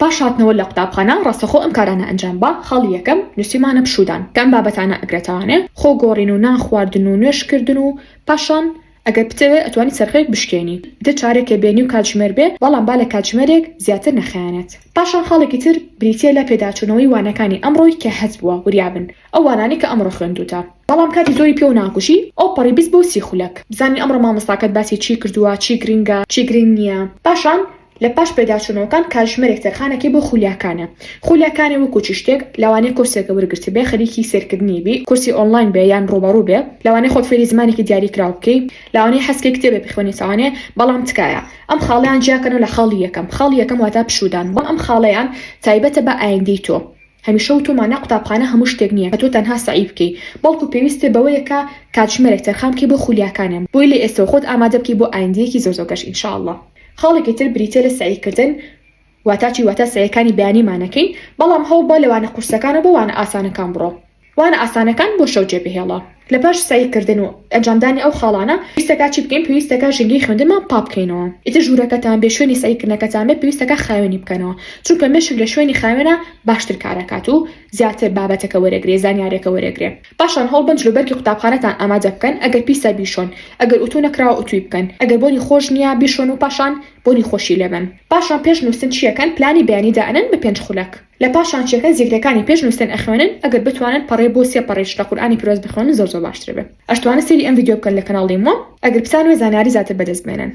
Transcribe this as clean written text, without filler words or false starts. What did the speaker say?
باش هاتنەوە لە قوتابخانە ڕاستەخۆ ئەم کارانە ئەنجام بە. خاڵی یەکەم نووسیمانە پشودان کەم بابەتانە ئەگرێتوانێ خۆ گۆڕین و نانخواردن و نوێشکردن و پاشان ئەگەر بتەوێت ئەتوانی سەرخەیەک بشکێنی دە چارێکێ بێنی و کاتژمێر بێ بەڵام با لە کاتژمێرێک زیاتر نەخەیانێت. پاشان خاڵێکی تر بریتیە لە پێداچوونەوەی وانەکانی ئەمڕۆی کە حەز بووە وریابن ئەو وانانی کە ئەمڕۆ خوێندوتە بەڵام کاتی زۆری پێ و ناکوشی ئەو پەڕی بیست بۆ 30 خولەک بزانین ئەمڕۆ مامۆستاکەت باسی چی کردووە چی گرنگە چی گرنگ نییە. پاشان لە پاش پێداچوونەوەکان کاتژمێرێک تەرخانەکەی بۆ خولیاکانە. خولیاکانی وەکو چ شتێک لەوانەیە کورسێکە وەرگرت بێ خەریکی سێرکردنی بی کورسی ئۆنلاین بێ یان ڕوبەڕوو بێ لەوانەیە خۆت فێری زمانێکی دیاریکراو بکەی لەوانەیە حەزکەی کتێبێ بخوێنیتەوانێ بەڵام تکایە ئەم خاڵیان جیاکەنەوە لە خاڵی یەکەم. خاڵی یەکەم واتە پشودان بۆ ئەم خاڵەیان تایبەتە بە ئایندەی تۆ. هەمیشە و تۆمانە قوتابخانە هەموو شتێک نییە کە تۆ تەنها سعی بکەی بەڵکو پێویستە بەوەیەکە کاتژمێرێک تەرخان بکەی بۆ خولیاکانێ بۆی لە ئێستا خۆت ئامادە بکەی بۆ ئایندەیەکی زۆرگەش ئینشاءالله. خاڵێکی تر بریتە لە سعیکردن واتاچی واتە سەیەکانی بەیانیمانەکەین بەڵام هەوڵ بە لەوانە قورسەکانە بۆ وانە ئاسانەکان بڕۆ. وانە ئاسانەکان بۆ شەو جێبهێڵە. لە پاش سعیکردن و ئەنجامدانی ئەو خاڵانە پێویستەکە چی بکەین پێویستەکە ژنگی خوێندنمان پاپ بکەینەوە. ئیتر ژوورەکەتان بێ شوێنی سعیکردنەکەتان بێ پێویستەکە خاوێنی بکەنەوە چونکە مێشک لە شوێنی خاوێنە باشتر کارەکات و زیاتر بابەتەکە وەرەگرێ زانیارێکە وەرەگرێ. پاشان هەوڵ بن جلوبەرگی قوتابخانەتان ئامادە بکەن ئەگەر پیسە بیشۆن ئەگەر ئوتو نەکراوە ئوتوی بکەن ئەگەر بۆنی خۆش نییە بیشۆن و پاشان بۆنی خۆشی لێبن. پاشان پێش نووسن چیەکەن پلانی بەیانی دائنن بە 5 خولەک. لە پاشان چیەکە زیگرەکانی پێش نووسن ئەخوێنن ئەگەر بتوانن پەڕێ بۆ 3 پەڕێش لە قورئانی پیرۆز بخوێنن زۆر باشتر بێ. ئەشتوانە سەیری ئەم ڤیدیۆ بکەن لە کەناڵی مۆ ئەگەر بتانوێ زانیاری زیاتر بەدەست بێنن.